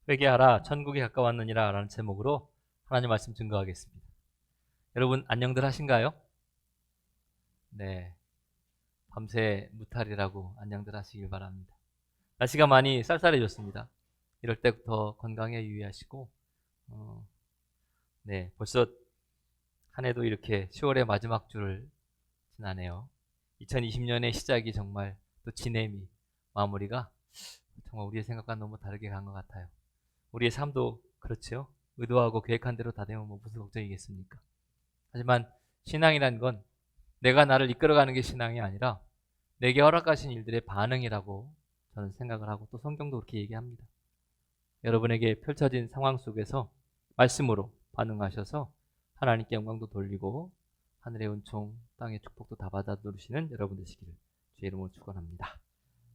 회개하라 천국이 가까웠느니라 라는 제목으로 하나님 말씀 증거하겠습니다. 여러분 안녕들 하신가요? 네, 밤새 무탈이라고 안녕들 하시길 바랍니다. 날씨가 많이 쌀쌀해졌습니다. 이럴 때부터 건강에 유의하시고 네, 벌써 한 해도 이렇게 10월의 마지막 주를 지나네요. 2020년의 시작이 정말 또 지냄이 마무리가 정말 우리의 생각과 너무 다르게 간 것 같아요. 우리의 삶도 그렇죠. 의도하고 계획한 대로 다 되면 무슨 걱정이겠습니까? 하지만 신앙이란 건 내가 나를 이끌어가는 게 신앙이 아니라 내게 허락하신 일들의 반응이라고 저는 생각을 하고 또 성경도 그렇게 얘기합니다. 여러분에게 펼쳐진 상황 속에서 말씀으로 반응하셔서 하나님께 영광도 돌리고 하늘의 은총, 땅의 축복도 다 받아 누리시는 여러분 되시기를 주의 이름으로 축원합니다.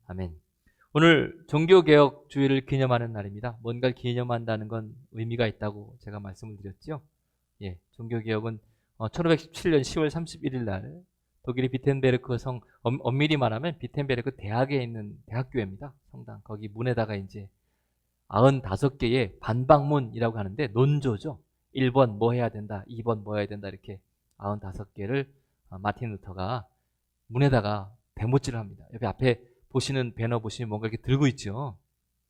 아멘. 오늘 종교개혁 주일을 기념하는 날입니다. 뭔가를 기념한다는 건 의미가 있다고 제가 말씀을 드렸죠. 예, 종교개혁은 1517년 10월 31일 날 독일의 비텐베르크 성, 엄밀히 말하면 비텐베르크 대학에 있는 대학교입니다. 성당. 거기 문에다가 이제 95개의 반박문이라고 하는데 논조죠. 1번 뭐 해야 된다, 2번 뭐 해야 된다 이렇게 95개를 마틴 루터가 문에다가 대못질을 합니다. 여기 앞에 보시는 배너 보시면 뭔가 이렇게 들고 있죠.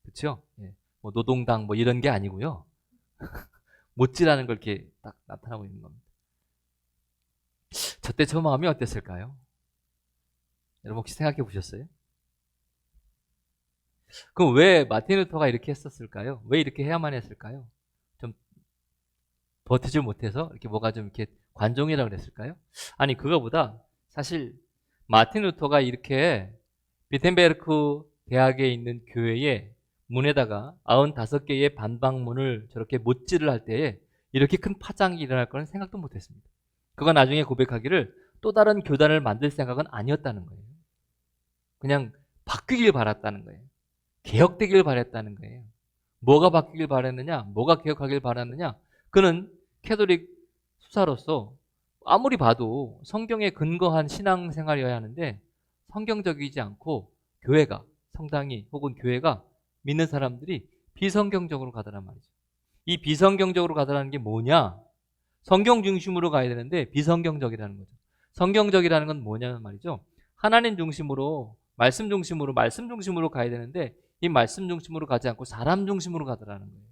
그렇죠? 예. 뭐 노동당 뭐 이런 게 아니고요. 못질하는 걸 이렇게 딱 나타나고 있는 겁니다. 저 때 저 마음이 어땠을까요? 여러분 혹시 생각해 보셨어요? 그럼 왜 마틴 루터가 이렇게 했었을까요? 왜 이렇게 해야만 했을까요? 좀 버티지 못해서 이렇게 뭐가 좀 이렇게 관종이라고 그랬을까요? 아니 그거보다 사실 마틴 루터가 이렇게 비텐베르크 대학에 있는 교회에 문에다가 95개의 반박문을 저렇게 못질을 할 때에 이렇게 큰 파장이 일어날 거는 생각도 못했습니다. 그가 나중에 고백하기를 또 다른 교단을 만들 생각은 아니었다는 거예요. 그냥 바뀌길 바랐다는 거예요. 개혁되길 바랬다는 거예요. 뭐가 바뀌길 바랬느냐? 뭐가 개혁하길 바랐느냐? 그는 캐톨릭 수사로서 아무리 봐도 성경에 근거한 신앙생활이어야 하는데 성경적이지 않고 교회가, 성당이 혹은 교회가 믿는 사람들이 비성경적으로 가더란 말이죠. 이 비성경적으로 가더라는 게 뭐냐? 성경 중심으로 가야 되는데 비성경적이라는 거죠. 성경적이라는 건 뭐냐면 말이죠. 하나님 중심으로, 말씀 중심으로 가야 되는데 이 말씀 중심으로 가지 않고 사람 중심으로 가더라는 거예요.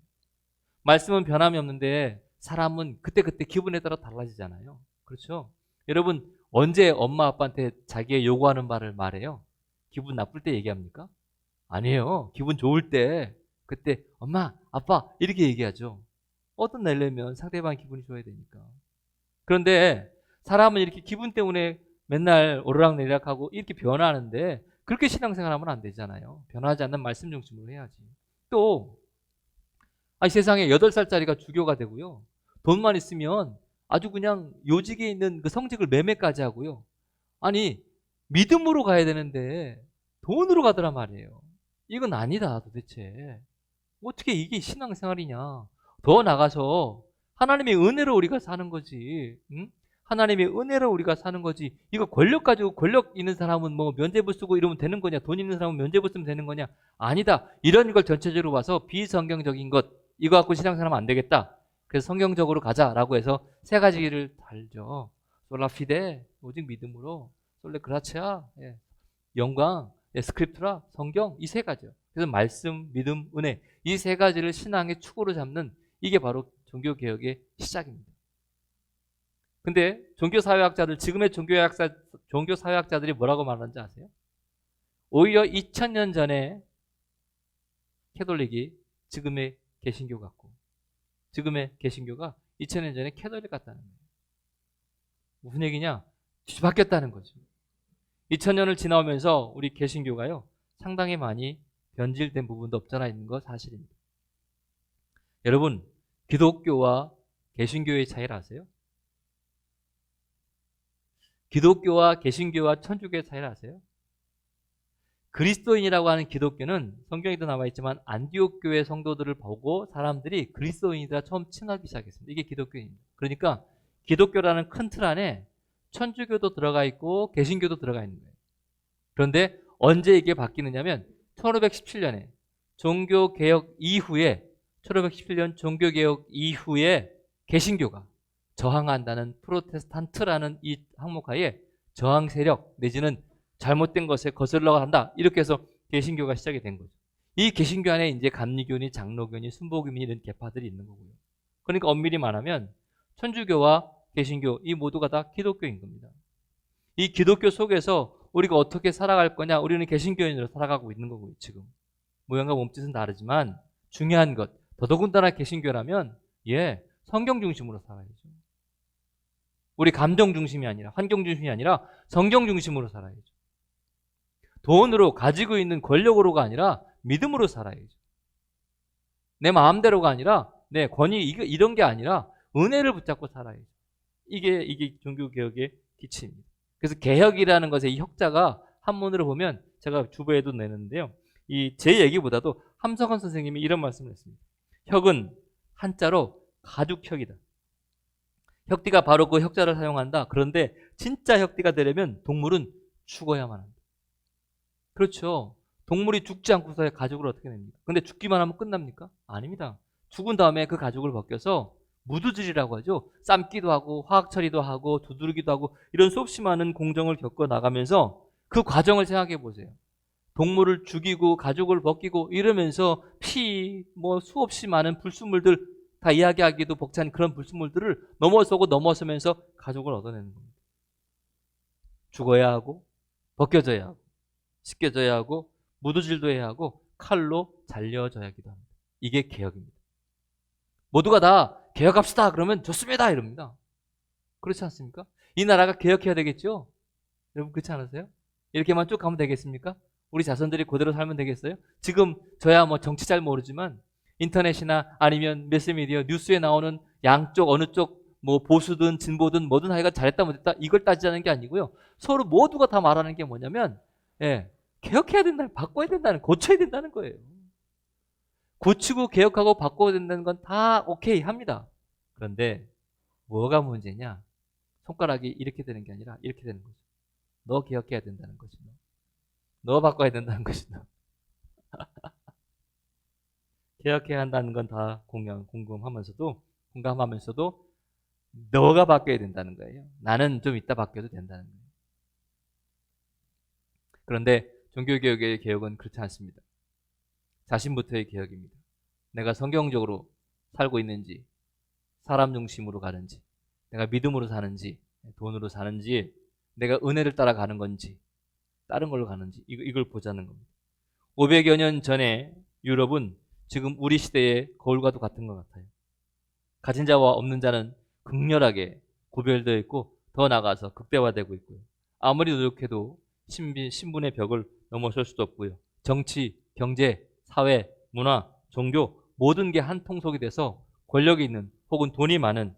말씀은 변함이 없는데 사람은 그때그때 기분에 따라 달라지잖아요. 그렇죠? 여러분 언제 엄마 아빠한테 자기의 요구하는 바를 말해요? 기분 나쁠 때 얘기합니까? 아니에요. 기분 좋을 때 그때 엄마 아빠 이렇게 얘기하죠. 어떤 내려면 상대방 기분이 좋아야 되니까. 그런데 사람은 이렇게 기분 때문에 맨날 오르락내리락하고 이렇게 변하는데 그렇게 신앙생활하면 안 되잖아요. 변하지 않는 말씀 중심으로 해야지. 또 이 세상에 8살짜리가 주교가 되고요. 돈만 있으면 아주 그냥 요직에 있는 그 성직을 매매까지 하고요. 아니 믿음으로 가야 되는데 돈으로 가더란 말이에요. 이건 아니다 도대체. 어떻게 이게 신앙생활이냐. 더 나가서 하나님의 은혜로 우리가 사는 거지. 응? 하나님의 은혜로 우리가 사는 거지. 이거 권력 가지고 권력 있는 사람은 뭐 면죄부 쓰고 이러면 되는 거냐. 돈 있는 사람은 면죄부 쓰면 되는 거냐. 아니다. 이런 걸 전체적으로 봐서 비성경적인 것 이거 갖고 신앙생활하면 안 되겠다. 그래서 성경적으로 가자라고 해서 세 가지를 달죠. 솔라피데 오직 믿음으로, 솔레 그라치아 예. 영광, 예. 스크립트라 성경 이 세 가지요. 그래서 말씀, 믿음, 은혜 이 세 가지를 신앙의 축으로 잡는 이게 바로 종교개혁의 시작입니다. 근데 종교사회학자들 지금의 종교사회학자들이 뭐라고 말하는지 아세요? 오히려 2000년 전에 캐톨릭이 지금의 개신교 같고 지금의 개신교가 2000년 전에 캐톨릭 같다는 거예요. 무슨 얘기냐? 뒤바뀌었다는 거죠. 2000년을 지나오면서 우리 개신교가요 상당히 많이 변질된 부분도 없잖아 있는 거 사실입니다. 여러분 기독교와 개신교의 차이를 아세요? 기독교와 개신교와 천주교의 차이를 아세요? 그리스도인이라고 하는 기독교는 성경에도 나와 있지만 안디옥 교회 성도들을 보고 사람들이 그리스도인이다 처음 칭하기 시작했습니다. 이게 기독교입니다. 그러니까 기독교라는 큰 틀 안에 천주교도 들어가 있고 개신교도 들어가 있는 거예요. 그런데 언제 이게 바뀌느냐면 1517년에 종교개혁 이후에 1517년 종교개혁 이후에 개신교가 저항한다는 프로테스탄트라는 이 항목하에 저항 세력 내지는 잘못된 것에 거슬러 한다. 이렇게 해서 개신교가 시작이 된 거죠. 이 개신교 안에 이제 감리교니 장로교니 순복음이 이런 계파들이 있는 거고요. 그러니까 엄밀히 말하면 천주교와 개신교 이 모두가 다 기독교인 겁니다. 이 기독교 속에서 우리가 어떻게 살아갈 거냐, 우리는 개신교인으로 살아가고 있는 거고요. 지금 모양과 몸짓은 다르지만 중요한 것, 더더군다나 개신교라면 성경 중심으로 살아야죠. 우리 감정 중심이 아니라, 환경 중심이 아니라 성경 중심으로 살아야죠. 돈으로 가지고 있는 권력으로가 아니라 믿음으로 살아야죠. 내 마음대로가 아니라 내 권위 이런 게 아니라 은혜를 붙잡고 살아야죠. 이게 종교개혁의 기치입니다. 그래서 개혁이라는 것의 이 혁자가 한문으로 보면 제가 주보에도 내는데요. 제 얘기보다도 함석헌 선생님이 이런 말씀을 했습니다. 혁은 한자로 가죽혁이다. 혁띠가 바로 그 혁자를 사용한다. 그런데 진짜 혁띠가 되려면 동물은 죽어야만 한다. 그렇죠. 동물이 죽지 않고서 가죽을 어떻게 냅니까? 근데 죽기만 하면 끝납니까? 아닙니다. 죽은 다음에 그 가죽을 벗겨서 무두질이라고 하죠. 삶기도 하고 화학 처리도 하고 두드리기도 하고 이런 수없이 많은 공정을 겪어 나가면서 그 과정을 생각해 보세요. 동물을 죽이고 가죽을 벗기고 이러면서 수없이 많은 불순물들, 다 이야기하기도 벅찬 그런 불순물들을 넘어서면서 가죽을 얻어내는 겁니다. 죽어야 하고 벗겨져야 하고 씻겨져야 하고 무두질도 해야 하고 칼로 잘려져야 하기도 합니다. 이게 개혁입니다. 모두가 다 개혁합시다 그러면 좋습니다 이럽니다. 그렇지 않습니까? 이 나라가 개혁해야 되겠죠? 여러분 그렇지 않으세요? 이렇게만 쭉 가면 되겠습니까? 우리 자손들이 그대로 살면 되겠어요? 지금 저야 정치 잘 모르지만 인터넷이나 아니면 매스미디어 뉴스에 나오는 양쪽 어느 쪽 보수든 진보든 뭐든 하여간 잘했다 못했다 이걸 따지자는 게 아니고요. 서로 모두가 다 말하는 게 뭐냐면 개혁해야 된다는, 바꿔야 된다는, 고쳐야 된다는 거예요. 고치고 개혁하고 바꿔야 된다는 건 다 오케이 합니다. 그런데 뭐가 문제냐? 손가락이 이렇게 되는 게 아니라 이렇게 되는 거죠. 너 개혁해야 된다는 거지. 너 바꿔야 된다는 것이. 개혁해야 한다는 건 다 공감하면서도 너가 바뀌어야 된다는 거예요. 나는 좀 이따 바뀌어도 된다는 거예요. 그런데 종교개혁의 개혁은 그렇지 않습니다. 자신부터의 개혁입니다. 내가 성경적으로 살고 있는지, 사람 중심으로 가는지, 내가 믿음으로 사는지, 돈으로 사는지, 내가 은혜를 따라가는 건지, 다른 걸로 가는지 이걸 보자는 겁니다. 500여 년 전에 유럽은 지금 우리 시대의 거울과도 같은 것 같아요. 가진 자와 없는 자는 극렬하게 구별되어 있고 더 나아가서 극대화되고 있고요. 아무리 노력해도 신분의 벽을 넘어설 수도 없고요. 정치, 경제, 사회, 문화, 종교 모든 게 한 통속이 돼서 권력이 있는 혹은 돈이 많은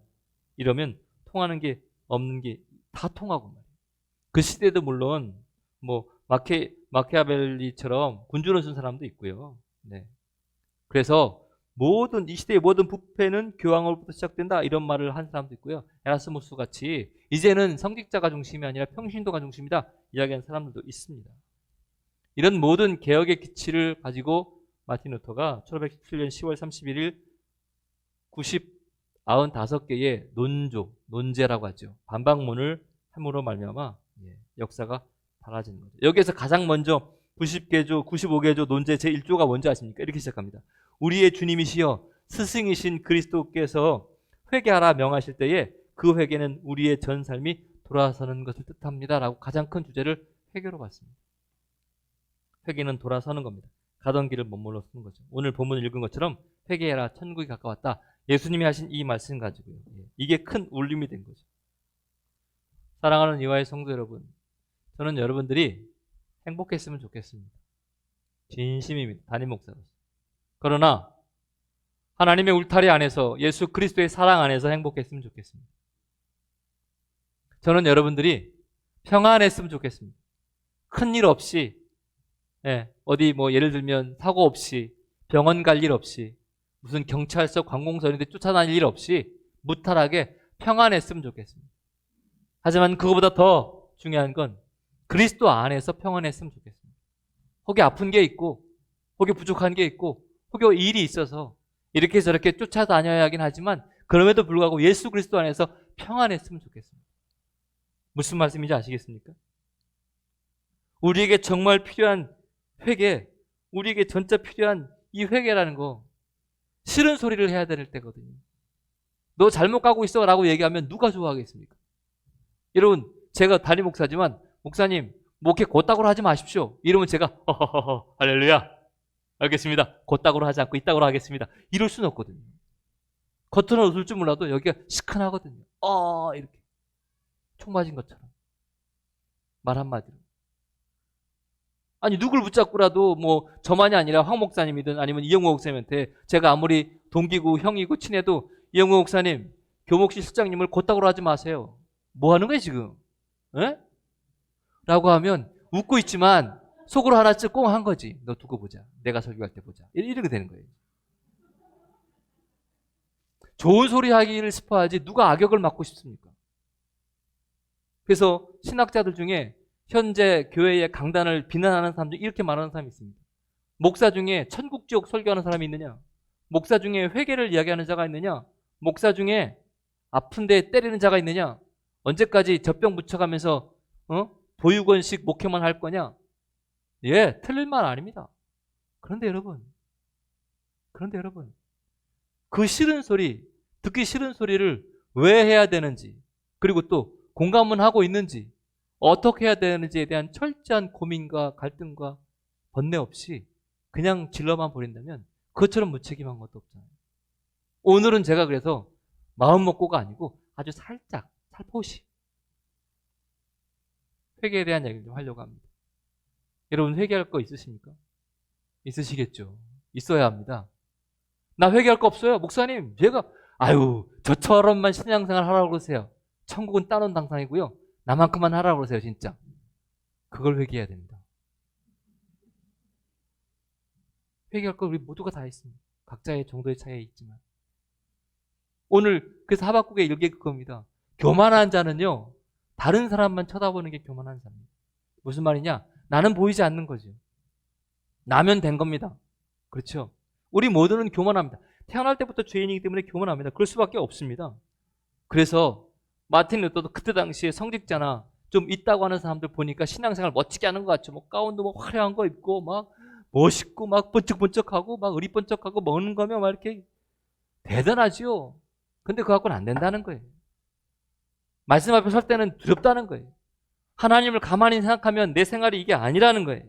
이러면 통하는 게 없는 게 다 통하고 말이에요. 그 시대도 물론 마키아벨리처럼 군주를 쓴 사람도 있고요. 그래서 이 시대의 모든 부패는 교황으로부터 시작된다 이런 말을 한 사람도 있고요. 에라스무스 같이 이제는 성직자가 중심이 아니라 평신도가 중심이다 이야기하는 사람들도 있습니다. 이런 모든 개혁의 기치를 가지고 마틴 루터가 1517년 10월 31일 95개의 논제라고 하죠. 반박문을 함으로 말미암아 역사가 달라지는 거죠. 여기에서 가장 먼저 95개조 논제 제1조가 뭔지 아십니까? 이렇게 시작합니다. 우리의 주님이시여 스승이신 그리스도께서 회개하라 명하실 때에 그 회개는 우리의 전 삶이 돌아서는 것을 뜻합니다. 라고 가장 큰 주제를 회개로 봤습니다. 회개는 돌아서는 겁니다. 가던 길을 머물러 쓰는 거죠. 오늘 본문을 읽은 것처럼 회개해라 천국이 가까웠다. 예수님이 하신 이 말씀 가지고요. 이게 큰 울림이 된 거죠. 사랑하는 이화의 성도 여러분, 저는 여러분들이 행복했으면 좋겠습니다. 진심입니다. 담임 목사로서. 그러나 하나님의 울타리 안에서 예수 그리스도의 사랑 안에서 행복했으면 좋겠습니다. 저는 여러분들이 평안했으면 좋겠습니다. 큰일 없이 어디 예를 들면 사고 없이 병원 갈 일 없이 무슨 경찰서 관공서인데 쫓아다닐 일 없이 무탈하게 평안했으면 좋겠습니다. 하지만 그거보다 더 중요한 건 그리스도 안에서 평안했으면 좋겠습니다. 혹이 아픈 게 있고 혹이 부족한 게 있고 혹이 일이 있어서 이렇게 저렇게 쫓아다녀야 하긴 하지만 그럼에도 불구하고 예수 그리스도 안에서 평안했으면 좋겠습니다. 무슨 말씀인지 아시겠습니까? 우리에게 정말 필요한 회개, 우리에게 전짜 필요한 이 회개라는 거 싫은 소리를 해야 될 때거든요. 너 잘못 가고 있어 라고 얘기하면 누가 좋아하겠습니까? 여러분, 제가 담임 목사지만 목사님 목회 곧다구로 하지 마십시오. 이러면 제가 허허허 할렐루야 알겠습니다. 곧다구로 하지 않고 이따구로 하겠습니다. 이럴 수는 없거든요. 겉으로는 웃을 줄 몰라도 여기가 시큰하거든요. 이렇게 총 맞은 것처럼 말 한마디로. 아니 누굴 붙잡고라도 뭐 저만이 아니라 황 목사님이든 아니면 이영호 목사님한테 제가 아무리 동기고 형이고 친해도 이영호 목사님 교목실 실장님을 곧다구로 하지 마세요. 뭐 하는 거예요 지금? 에? 라고 하면 웃고 있지만 속으로 하나씩 꽁한 거지. 너 두고 보자. 내가 설교할 때 보자. 이렇게 되는 거예요. 좋은 소리 하기를 싶어야지 누가 악역을 맡고 싶습니까? 그래서 신학자들 중에 현재 교회의 강단을 비난하는 사람 중 이렇게 말하는 사람이 있습니다. 목사 중에 천국 지옥 설교하는 사람이 있느냐? 목사 중에 회개를 이야기하는 자가 있느냐? 목사 중에 아픈데 때리는 자가 있느냐? 언제까지 젖병 묻혀가면서 보육원식 목회만 할 거냐? 예, 틀린 말 아닙니다. 그런데 여러분 그 싫은 소리, 듣기 싫은 소리를 왜 해야 되는지, 그리고 또 공감은 하고 있는지, 어떻게 해야 되는지에 대한 철저한 고민과 갈등과 번뇌 없이 그냥 질러만 버린다면 그것처럼 무책임한 것도 없잖아요. 오늘은 제가 그래서 마음 먹고가 아니고 아주 살짝 살포시 회개에 대한 얘기를 좀 하려고 합니다. 여러분 회개할 거 있으십니까? 있으시겠죠. 있어야 합니다. 나 회개할 거 없어요. 목사님 제가 저처럼만 신앙생활 하라고 그러세요. 천국은 따놓은 당상이고요. 나만큼만 하라고 그러세요. 진짜 그걸 회개해야 됩니다. 회개할 거 우리 모두가 다 있습니다. 각자의 정도의 차이가 있지만 오늘 그래서 하박국의 일기 그겁니다. 교만한 자는요 다른 사람만 쳐다보는 게 교만한 자입니다. 무슨 말이냐? 나는 보이지 않는 거죠. 나면 된 겁니다. 그렇죠? 우리 모두는 교만합니다. 태어날 때부터 죄인이기 때문에 교만합니다. 그럴 수밖에 없습니다. 그래서 마틴 루터도 그때 당시에 성직자나 좀 있다고 하는 사람들 보니까 신앙생활 멋지게 하는 것 같죠. 뭐 가운도 뭐 화려한 거 입고 막 멋있고 막 번쩍번쩍하고 막 의리번쩍하고 먹는 거면 막 이렇게 대단하지요. 근데 그거 갖고는 안 된다는 거예요. 말씀 앞에 설 때는 두렵다는 거예요. 하나님을 가만히 생각하면 내 생활이 이게 아니라는 거예요.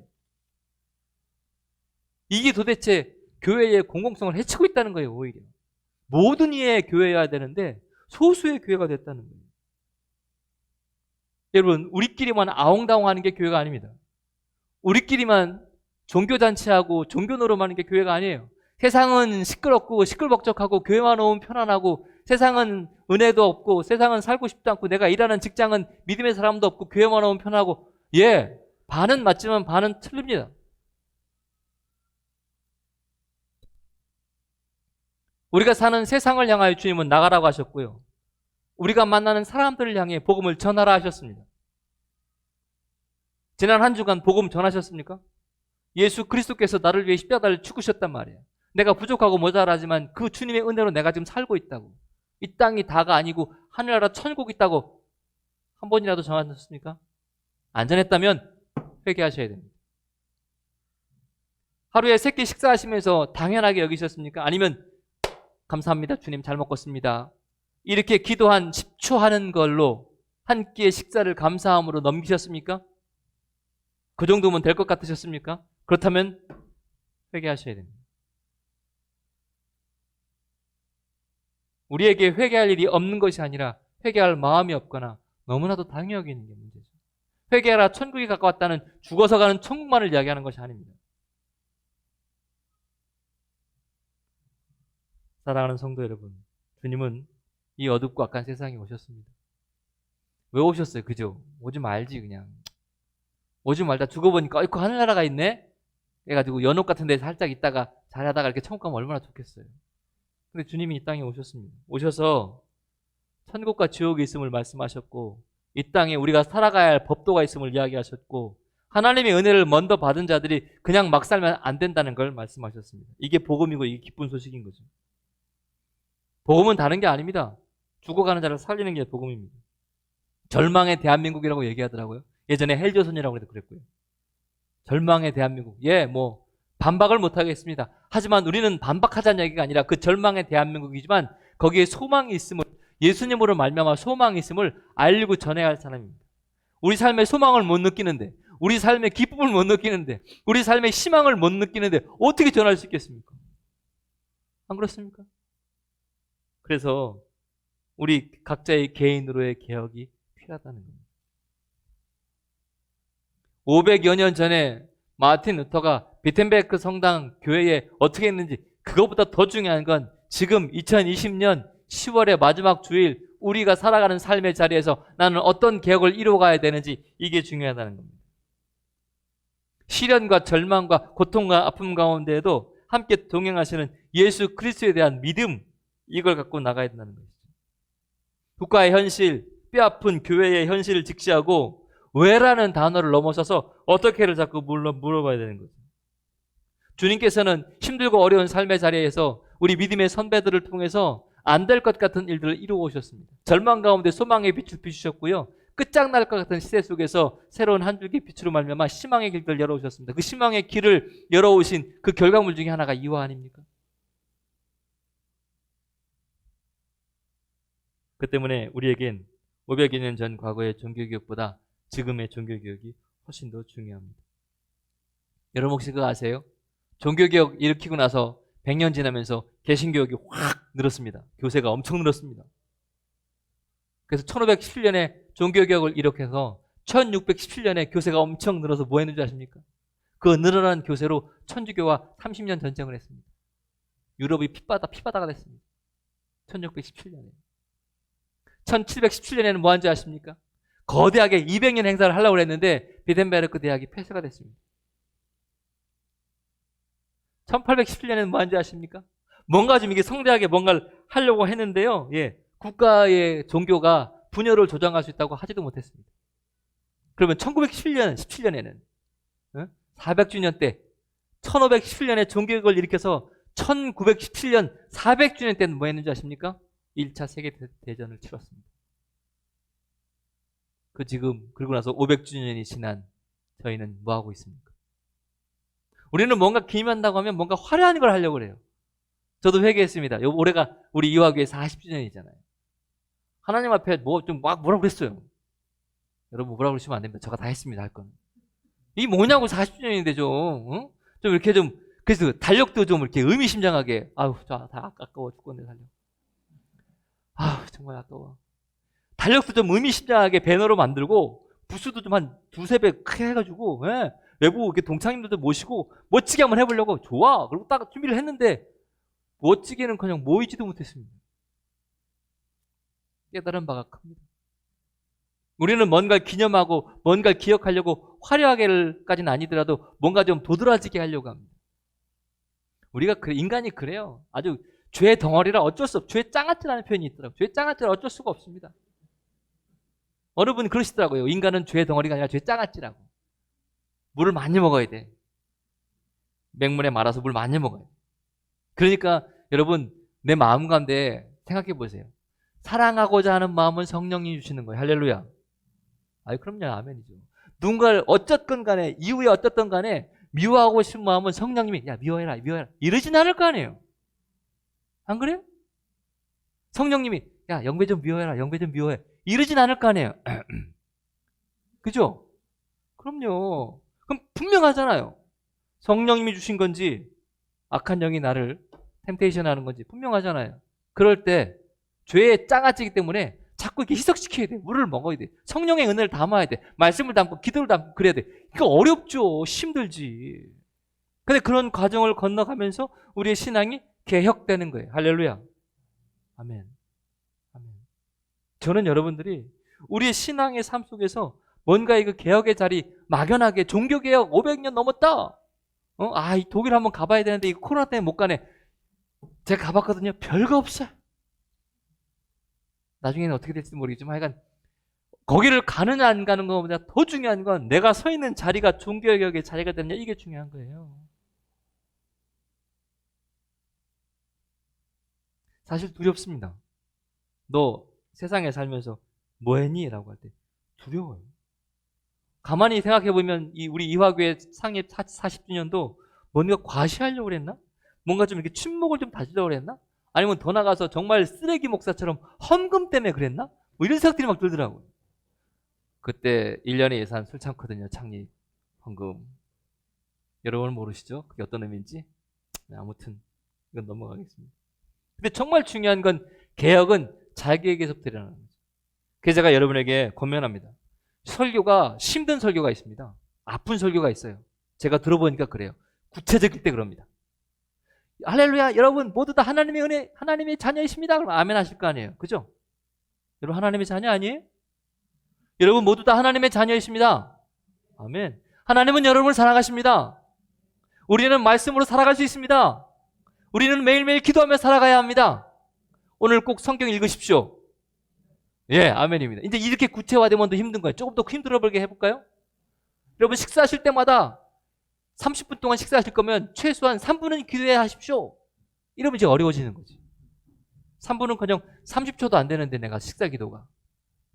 이게 도대체 교회의 공공성을 해치고 있다는 거예요. 오히려 모든 이의 교회여야 되는데 소수의 교회가 됐다는 거예요. 여러분 우리끼리만 아웅다웅하는 게 교회가 아닙니다. 우리끼리만 종교잔치하고 종교노름하는 게 교회가 아니에요. 세상은 시끄럽고 시끌벅적하고 교회만 오면 편안하고 세상은 은혜도 없고 세상은 살고 싶지 않고 내가 일하는 직장은 믿음의 사람도 없고 교회만 오면 편하고 반은 맞지만 반은 틀립니다. 우리가 사는 세상을 향하여 주님은 나가라고 하셨고요. 우리가 만나는 사람들을 향해 복음을 전하라 하셨습니다. 지난 한 주간 복음 전하셨습니까? 예수 그리스도께서 나를 위해 십자가를 죽으셨단 말이에요. 내가 부족하고 모자라지만 그 주님의 은혜로 내가 지금 살고 있다고. 이 땅이 다가 아니고 하늘나라 천국이 있다고 한 번이라도 전하셨습니까? 안 전했다면 회개하셔야 됩니다. 하루에 3끼 식사하시면서 당연하게 여기셨습니까? 아니면 감사합니다. 주님 잘 먹었습니다. 이렇게 기도 한 10초 하는 걸로 한 끼의 식사를 감사함으로 넘기셨습니까? 그 정도면 될 것 같으셨습니까? 그렇다면 회개하셔야 됩니다. 우리에게 회개할 일이 없는 것이 아니라 회개할 마음이 없거나 너무나도 당연히 여기는 게 문제죠. 회개하라 천국이 가까웠다는 죽어서 가는 천국만을 이야기하는 것이 아닙니다. 사랑하는 성도 여러분, 주님은 이 어둡고 악한 세상에 오셨습니다. 왜 오셨어요? 그죠? 오지 말지 그냥. 오지 말다 죽어보니까 그 하늘나라가 있네? 해가지고 연옥 같은 데서 살짝 있다가 잘하다가 이렇게 천국 가면 얼마나 좋겠어요. 근데 주님이 이 땅에 오셨습니다. 오셔서 천국과 지옥이 있음을 말씀하셨고 이 땅에 우리가 살아가야 할 법도가 있음을 이야기하셨고 하나님의 은혜를 먼저 받은 자들이 그냥 막 살면 안 된다는 걸 말씀하셨습니다. 이게 복음이고 이게 기쁜 소식인 거죠. 복음은 다른 게 아닙니다. 죽어가는 자를 살리는 게 복음입니다. 절망의 대한민국이라고 얘기하더라고요. 예전에 헬조선이라고 해도 그랬고요. 절망의 대한민국. 예, 뭐 반박을 못하겠습니다. 하지만 우리는 반박하자는 얘기가 아니라 그 절망의 대한민국이지만 거기에 소망이 있음을, 예수님으로 말미암아 소망이 있음을 알리고 전해야 할 사람입니다. 우리 삶의 소망을 못 느끼는데, 우리 삶의 기쁨을 못 느끼는데, 우리 삶의 희망을 못 느끼는데 어떻게 전할 수 있겠습니까? 안 그렇습니까? 그래서 우리 각자의 개인으로의 개혁이 필요하다는 겁니다. 500여 년 전에 마틴 루터가 비텐베르크 성당 교회에 어떻게 했는지, 그것보다 더 중요한 건 지금 2020년 10월의 마지막 주일 우리가 살아가는 삶의 자리에서 나는 어떤 개혁을 이루어가야 되는지, 이게 중요하다는 겁니다. 시련과 절망과 고통과 아픔 가운데에도 함께 동행하시는 예수 그리스도에 대한 믿음, 이걸 갖고 나가야 된다는 것이죠. 국가의 현실, 뼈아픈 교회의 현실을 직시하고 왜라는 단어를 넘어서서 어떻게를 자꾸 물어봐야 되는 거죠. 주님께서는 힘들고 어려운 삶의 자리에서 우리 믿음의 선배들을 통해서 안 될 것 같은 일들을 이루어 오셨습니다. 절망 가운데 소망의 빛을 비추셨고요. 끝장날 것 같은 시대 속에서 새로운 한 줄기 빛으로 말미암아 희망의 길들을 열어오셨습니다. 그 희망의 길을 열어오신 그 결과물 중에 하나가 이와 아닙니까? 그 때문에 우리에겐 500여 년 전 과거의 종교개혁보다 지금의 종교개혁이 훨씬 더 중요합니다. 여러분 혹시 그거 아세요? 종교개혁 일으키고 나서 100년 지나면서 개신교육이 확 늘었습니다. 교세가 엄청 늘었습니다. 그래서 1517년에 종교개혁을 일으켜서 1617년에 교세가 엄청 늘어서 뭐 했는지 아십니까? 그 늘어난 교세로 천주교와 30년 전쟁을 했습니다. 유럽이 피바다가 됐습니다. 1617년에. 1717년에는 뭐 한지 아십니까? 거대하게 200년 행사를 하려고 했는데 비텐베르크 대학이 폐쇄가 됐습니다. 1817년에는 뭐 한지 아십니까? 뭔가 좀 이게 성대하게 뭔가를 하려고 했는데요. 예, 국가의 종교가 분열을 조장할 수 있다고 하지도 못했습니다. 그러면 1917년에는 400주년 때 1517년에 종교개혁을 일으켜서 1917년 400주년 때는 뭐 했는지 아십니까? 1차 세계대전을 치렀습니다. 그리고 나서 500주년이 지난 저희는 뭐 하고 있습니까? 우리는 뭔가 기념한다고 하면 뭔가 화려한 걸 하려고 그래요. 저도 회개했습니다. 올해가 우리 이화교회 40주년이잖아요. 하나님 앞에 뭐라고 그랬어요. 여러분 뭐라고 그러시면 안 됩니다. 제가 다 했습니다. 할 건. 이 뭐냐고 40주년인데 좀 이렇게 그래서 달력도 좀 이렇게 의미심장하게, 다 아까워 죽겠네, 달력. 정말 아까워. 달력도 좀 의미심장하게 배너로 만들고, 부스도 좀 한 두세 배 크게 해가지고, 예, 외부 이렇게 동창님들도 모시고, 멋지게 한번 해보려고, 좋아. 그리고 딱 준비를 했는데, 멋지게는 그냥 모이지도 못했습니다. 깨달은 바가 큽니다. 우리는 뭔가를 기념하고, 뭔가를 기억하려고 화려하게까지는 아니더라도 뭔가 좀 도드라지게 하려고 합니다. 우리가 인간이 그래요. 아주 죄 덩어리라 어쩔 수 없어요. 죄 짱아찌라는 표현이 있더라고요. 죄 짱아찌라 어쩔 수가 없습니다. 어느 분이 그러시더라고요. 인간은 죄 덩어리가 아니라 죄 짱아찌라고. 물을 많이 먹어야 돼. 맹물에 말아서 물 많이 먹어요. 그러니까 여러분, 내 마음 가운데 생각해 보세요. 사랑하고자 하는 마음은 성령님이 주시는 거예요. 할렐루야. 그럼요. 아멘이죠. 누군가를 어쨌건 간에, 이후에 어쨌든 간에 미워하고 싶은 마음은 성령님이 미워해라 이러진 않을 거 아니에요. 안 그래요? 성령님이 영배 좀 미워해라, 영배 좀 미워해 이러진 않을 거 아니에요. 그죠? 그럼요. 그럼 분명하잖아요. 성령님이 주신 건지 악한 영이 나를 템테이션 하는 건지 분명하잖아요. 그럴 때 죄의 짱아찌기 때문에 자꾸 이렇게 희석시켜야 돼. 물을 먹어야 돼. 성령의 은혜를 담아야 돼. 말씀을 담고 기도를 담고 그래야 돼. 이거 어렵죠. 힘들지. 근데 그런 과정을 건너가면서 우리의 신앙이 개혁되는 거예요. 할렐루야. 아멘. 아멘. 저는 여러분들이 우리의 신앙의 삶 속에서 뭔가 이거 개혁의 자리 막연하게 종교개혁 500년 넘었다. 이 독일 한번 가봐야 되는데 이거 코로나 때문에 못 가네. 제가 가봤거든요. 별거 없어요. 나중에는 어떻게 될지 모르겠지만 하여간 거기를 가느냐 안 가는 것보다 더 중요한 건 내가 서 있는 자리가 종교개혁의 자리가 되느냐, 이게 중요한 거예요. 사실 두렵습니다. 너 세상에 살면서 뭐 했니? 라고 할 때 두려워요. 가만히 생각해보면 우리 이화교회 창립 40주년도 뭔가 과시하려고 그랬나? 뭔가 좀 이렇게 침묵을 좀 다지려고 그랬나? 아니면 더 나가서 정말 쓰레기 목사처럼 헌금 때문에 그랬나? 뭐 이런 생각들이 막 들더라고요. 그때 1년에 예산 술 참거든요. 창립 헌금. 여러분 모르시죠? 그게 어떤 의미인지? 네, 아무튼 이건 넘어가겠습니다. 근데 정말 중요한 건 개혁은 자기에게서부터 일어나는 거죠. 그래서 제가 여러분에게 권면합니다. 설교가 힘든 설교가 있습니다. 아픈 설교가 있어요. 제가 들어보니까 그래요. 구체적일 때 그럽니다. 할렐루야, 여러분 모두 다 하나님의 은혜, 하나님의 자녀이십니다. 그럼 아멘 하실 거 아니에요. 그죠? 여러분 하나님의 자녀 아니에요? 여러분 모두 다 하나님의 자녀이십니다. 아멘. 하나님은 여러분을 사랑하십니다. 우리는 말씀으로 살아갈 수 있습니다. 우리는 매일매일 기도하며 살아가야 합니다. 오늘 꼭 성경 읽으십시오. 예, 아멘입니다. 이제 이렇게 구체화되면 더 힘든 거예요. 조금 더 힘들어 보게 해볼까요? 여러분 식사하실 때마다 30분 동안 식사하실 거면 최소한 3분은 기도해야 하십시오. 이러면 이제 어려워지는 거지. 3분은 그냥 30초도 안 되는데 내가 식사 기도가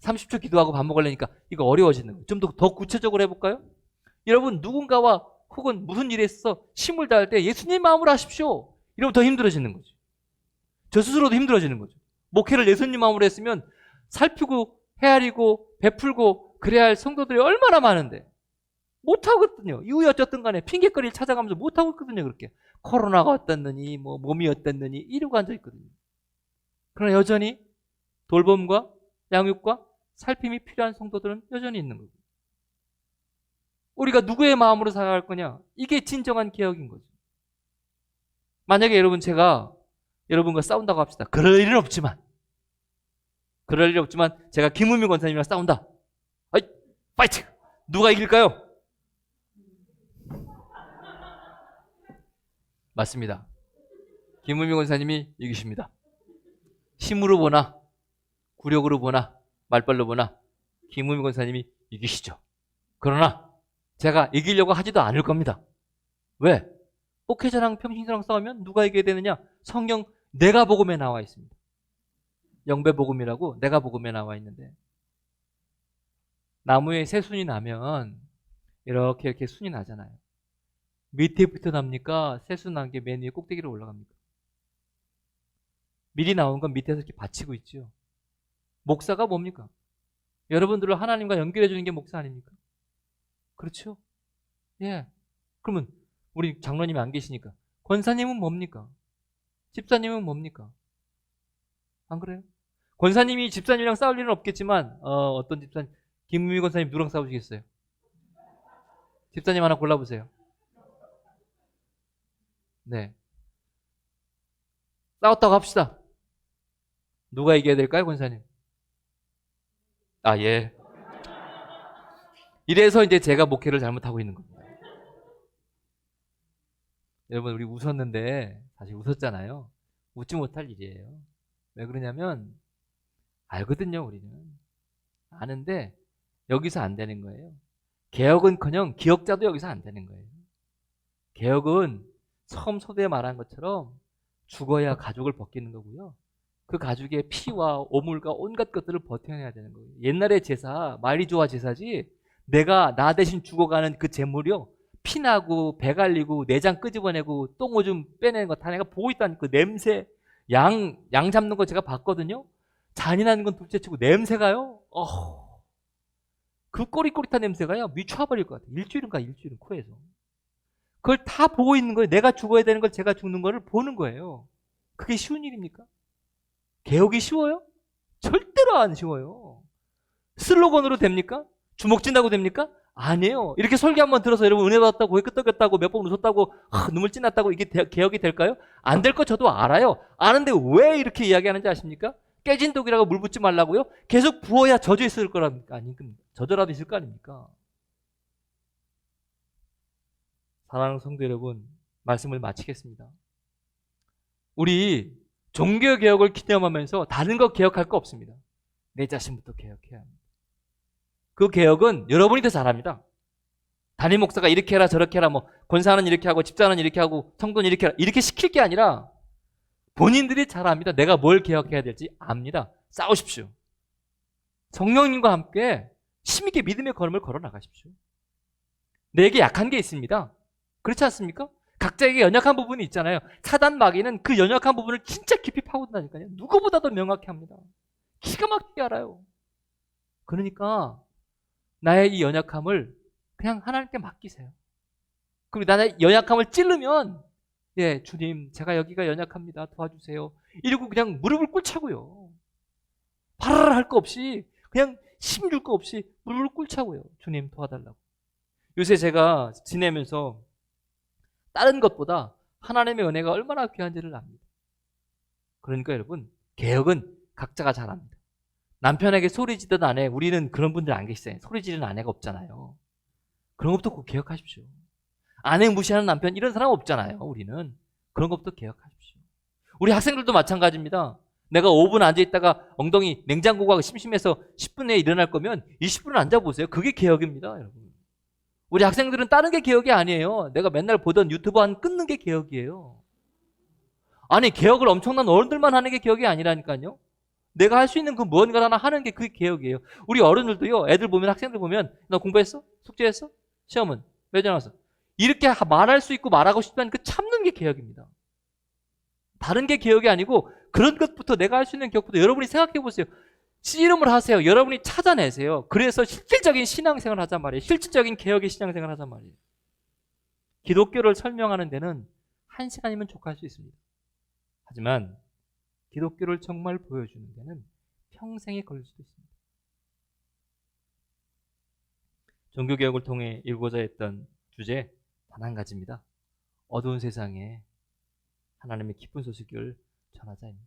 30초 기도하고 밥 먹으려니까 이거 어려워지는 거예요. 좀 더 구체적으로 해볼까요? 여러분 누군가와 혹은 무슨 일에 있어서 힘을 다할 때 예수님 마음으로 하십시오. 이러면 더 힘들어지는 거죠. 저 스스로도 힘들어지는 거죠. 목회를 예수님 마음으로 했으면 살피고 헤아리고 베풀고 그래야 할 성도들이 얼마나 많은데 못하거든요. 이유에 어쨌든 간에 핑계거리를 찾아가면서 못하고 있거든요. 그렇게 코로나가 어땠느니 뭐 몸이 어땠느니 이러고 앉아있거든요. 그러나 여전히 돌봄과 양육과 살핌이 필요한 성도들은 여전히 있는 거고, 우리가 누구의 마음으로 살아갈 거냐, 이게 진정한 개혁인 거죠. 만약에 여러분 제가 여러분과 싸운다고 합시다. 그럴 일은 없지만 제가 김우민 권사님이랑 싸운다. 아이, 파이트! 누가 이길까요? 맞습니다. 김우민 권사님이 이기십니다. 힘으로 보나 굴욕으로 보나 말발로 보나 김우민 권사님이 이기시죠. 그러나 제가 이기려고 하지도 않을 겁니다. 왜? 목회자랑 평신도랑 싸우면 누가 이겨야 되느냐? 성경 내가 복음에 나와 있습니다. 영배복음이라고 내가 복음에 나와 있는데, 나무에 새순이 나면 이렇게 순이 나잖아요. 밑에부터 납니까? 새순 난 게 맨 위에 꼭대기로 올라갑니까? 미리 나온 건 밑에서 이렇게 받치고 있죠. 목사가 뭡니까? 여러분들을 하나님과 연결해 주는 게 목사 아닙니까? 그렇죠? 예. 그러면 우리 장로님이 안 계시니까 권사님은 뭡니까? 집사님은 뭡니까? 안 그래요? 권사님이 집사님이랑 싸울 일은 없겠지만 어떤 집사님, 김무미 권사님 누구랑 싸우시겠어요? 집사님 하나 골라보세요. 네. 싸웠다고 합시다. 누가 이겨야 될까요, 권사님? 아, 예. 이래서 이제 제가 목회를 잘못하고 있는 겁니다. 여러분, 우리 웃었는데 사실 웃었잖아요. 웃지 못할 일이에요. 왜 그러냐면 알거든요, 우리는. 아는데 여기서 안 되는 거예요. 개혁은커녕 기억자도 여기서 안 되는 거예요. 개혁은 처음 소대에 말한 것처럼 죽어야 가족을 벗기는 거고요. 그 가족의 피와 오물과 온갖 것들을 버텨내야 되는 거예요. 옛날의 제사, 마리조아 제사지, 내가 나 대신 죽어가는 그 제물이요, 피나고 배 갈리고 내장 끄집어내고 똥 오줌 빼내는 거 다 내가 보고 있다는 그 냄새. 양 잡는 거 제가 봤거든요. 잔인한 건 둘째치고 냄새가요, 그 꼬릿꼬릿한 냄새가요 미쳐버릴 것 같아요. 일주일은 코에서. 그걸 다 보고 있는 거예요. 내가 죽어야 되는 걸 제가 죽는 거를 보는 거예요. 그게 쉬운 일입니까? 개혁이 쉬워요? 절대로 안 쉬워요. 슬로건으로 됩니까? 주먹 쥔다고 됩니까? 아니에요. 이렇게 설교 한번 들어서 여러분 은혜 받았다고 고개 끄덕였다고 몇 번 웃었다고 눈물 찐났다고 이게 개혁이 될까요? 안 될 거 저도 알아요. 아는데 왜 이렇게 이야기하는지 아십니까? 깨진 독이라고 물 붓지 말라고요? 계속 부어야 젖어 있을 거랍니까? 아닙니까? 젖어라도 있을 거 아닙니까? 사랑하는 성도 여러분, 말씀을 마치겠습니다. 우리 종교개혁을 기념하면서 다른 거 개혁할 거 없습니다. 내 자신부터 개혁해야 합니다. 그 개혁은 여러분이 더 잘합니다. 담임 목사가 이렇게 해라 저렇게 해라, 뭐 권사는 이렇게 하고 집사는 이렇게 하고 성도는 이렇게 해라, 이렇게 시킬 게 아니라 본인들이 잘 압니다. 내가 뭘 개혁해야 될지 압니다. 싸우십시오. 성령님과 함께 힘있게 믿음의 걸음을 걸어 나가십시오. 내게 약한 게 있습니다. 그렇지 않습니까? 각자에게 연약한 부분이 있잖아요. 사단 마귀는 그 연약한 부분을 진짜 깊이 파고든다니까요. 누구보다도 명확히 합니다. 기가 막히게 알아요. 그러니까 나의 이 연약함을 그냥 하나님께 맡기세요. 그리고 나의 연약함을 찌르면 예, 주님, 제가 여기가 연약합니다. 도와주세요. 이러고 그냥 무릎을 꿇자고요. 바라라 할 거 없이 그냥 힘 줄 거 없이 무릎을 꿇자고요. 주님 도와달라고. 요새 제가 지내면서 다른 것보다 하나님의 은혜가 얼마나 귀한지를 압니다. 그러니까 여러분, 개혁은 각자가 잘 압니다. 남편에게 소리 지던 아내, 우리는 그런 분들 안 계시잖아요. 소리 지르는 아내가 없잖아요. 그런 것부터 꼭 개혁하십시오. 아내 무시하는 남편, 이런 사람 없잖아요. 우리는 그런 것부터 개혁하십시오. 우리 학생들도 마찬가지입니다. 내가 5분 앉아있다가 엉덩이 냉장고가 심심해서 10분 내에 일어날 거면 20분은 앉아보세요. 그게 개혁입니다, 여러분. 우리 학생들은 다른 게 개혁이 아니에요. 내가 맨날 보던 유튜브 한 끊는 게 개혁이에요. 아니, 개혁을 엄청난 어른들만 하는 게 개혁이 아니라니까요. 내가 할 수 있는 그 무언가 하나 하는 게 그게 개혁이에요. 우리 어른들도요, 애들 보면, 학생들 보면, 너 공부했어? 숙제했어? 시험은? 몇 점 나왔어? 이렇게 말할 수 있고 말하고 싶다는 그 참는 게 개혁입니다. 다른 게 개혁이 아니고 그런 것부터, 내가 할 수 있는 개혁부터 여러분이 생각해 보세요. 씨름을 하세요. 여러분이 찾아내세요. 그래서 실질적인 신앙생활을 하자 말이에요. 실질적인 개혁의 신앙생활을 하자 말이에요. 기독교를 설명하는 데는 1시간이면 족할 수 있습니다. 하지만 기독교를 정말 보여주는 데는 평생이 걸릴 수도 있습니다. 종교개혁을 통해 이루고자 했던 주제 단 한 가지입니다. 어두운 세상에 하나님의 기쁜 소식을 전하자입니다.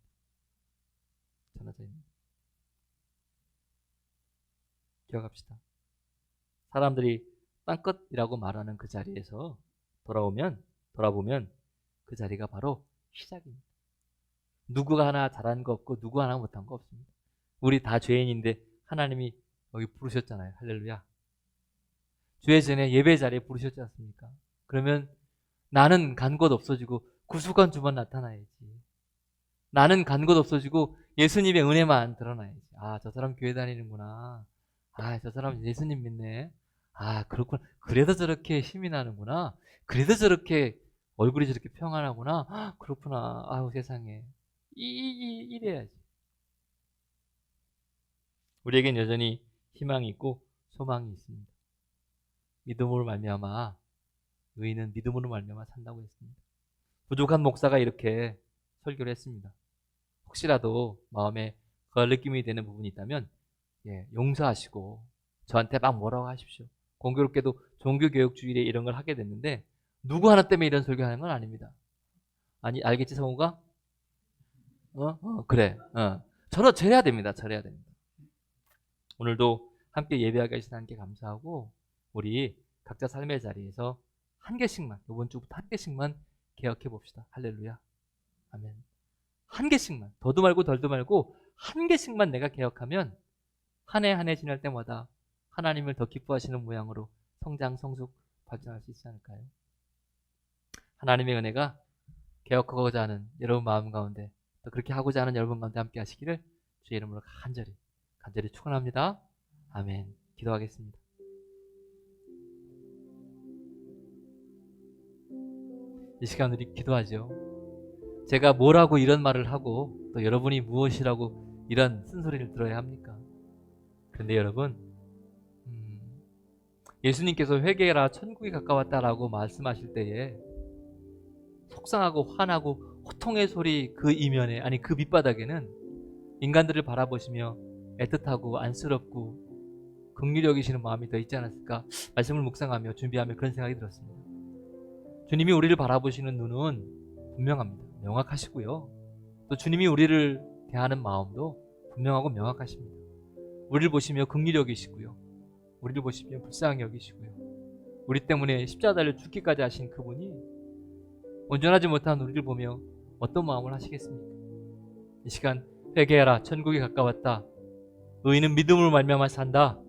전하자입니다. 기억합시다. 사람들이 땅끝이라고 말하는 그 자리에서 돌아보면 그 자리가 바로 시작입니다. 누구가 하나 잘한 거 없고 누구 하나 못한 거 없습니다. 우리 다 죄인인데 하나님이 여기 부르셨잖아요. 할렐루야. 주의 전에 예배 자리에 부르셨지 않습니까? 그러면 나는 간 곳 없어지고 구수관 주만 나타나야지. 나는 간 곳 없어지고 예수님의 은혜만 드러나야지. 아, 저 사람 교회 다니는구나. 아, 저 사람 예수님 믿네. 아, 그렇구나. 그래서 저렇게 힘이 나는구나. 그래서 저렇게 얼굴이 저렇게 평안하구나. 아, 그렇구나. 아우, 세상에. 이래야지. 우리에겐 여전히 희망이 있고 소망이 있습니다. 믿음으로 말미암아 의인은 믿음으로 말미암아 산다고 했습니다. 부족한 목사가 이렇게 설교를 했습니다. 혹시라도 마음에 걸리낌이 되는 부분이 있다면 용서하시고 저한테 막 뭐라고 하십시오. 공교롭게도 종교개혁주일에 이런 걸 하게 됐는데 누구 하나 때문에 이런 설교하는 건 아닙니다. 아니, 알겠지 성우가? 그래. 절해야 됩니다. 절해야 됩니다. 오늘도 함께 예배하게 하신 하나님께 감사하고 우리 각자 삶의 자리에서 한 개씩만, 이번 주부터 한 개씩만 개혁해 봅시다. 할렐루야. 아멘. 한 개씩만, 더도 말고 덜도 말고 한 개씩만 내가 개혁하면 한 해 한 해 지날 때마다 하나님을 더 기뻐하시는 모양으로 성장, 성숙, 발전할 수 있지 않을까요? 하나님의 은혜가 개혁하고자 하는 여러분 마음 가운데, 또 그렇게 하고자 하는 여러분 가운데 함께 하시기를 주의 이름으로 간절히 축원합니다. 아멘. 기도하겠습니다. 이 시간 우리 기도하죠. 제가 뭐라고 이런 말을 하고 또 여러분이 무엇이라고 이런 쓴소리를 들어야 합니까? 그런데 여러분, 예수님께서 회개해라 천국이 가까웠다라고 말씀하실 때에 속상하고 화나고 호통의 소리 그 이면에, 아니 그 밑바닥에는 인간들을 바라보시며 애틋하고 안쓰럽고 긍휼히 여기시는 마음이 더 있지 않았을까? 말씀을 묵상하며 준비하며 그런 생각이 들었습니다. 주님이 우리를 바라보시는 눈은 분명합니다. 명확하시고요. 또 주님이 우리를 대하는 마음도 분명하고 명확하십니다. 우리를 보시며 긍휼히 여기시고요. 우리를 보시며 불쌍히 여기시고요. 우리 때문에 십자가 달려 죽기까지 하신 그분이 온전하지 못한 우리를 보며 어떤 마음을 하시겠습니까? 이 시간 회개하라 천국이 가까웠다. 의인은 믿음으로 말미암아 산다.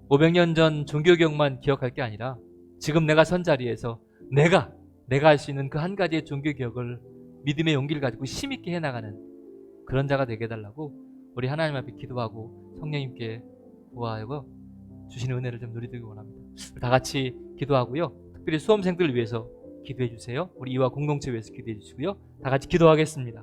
500년 전 종교개혁만 기억할 게 아니라 지금 내가 선 자리에서 내가 할 수 있는 그 한 가지의 종교개혁을 믿음의 용기를 가지고 힘있게 해나가는 그런 자가 되게 해달라고 우리 하나님 앞에 기도하고 성령님께 구하고 주시는 은혜를 좀 누리기 원합니다. 다 같이 기도하고요. 특별히 수험생들을 위해서 기도해 주세요. 우리 이와 공동체 위해서 기도해 주시고요. 다 같이 기도하겠습니다.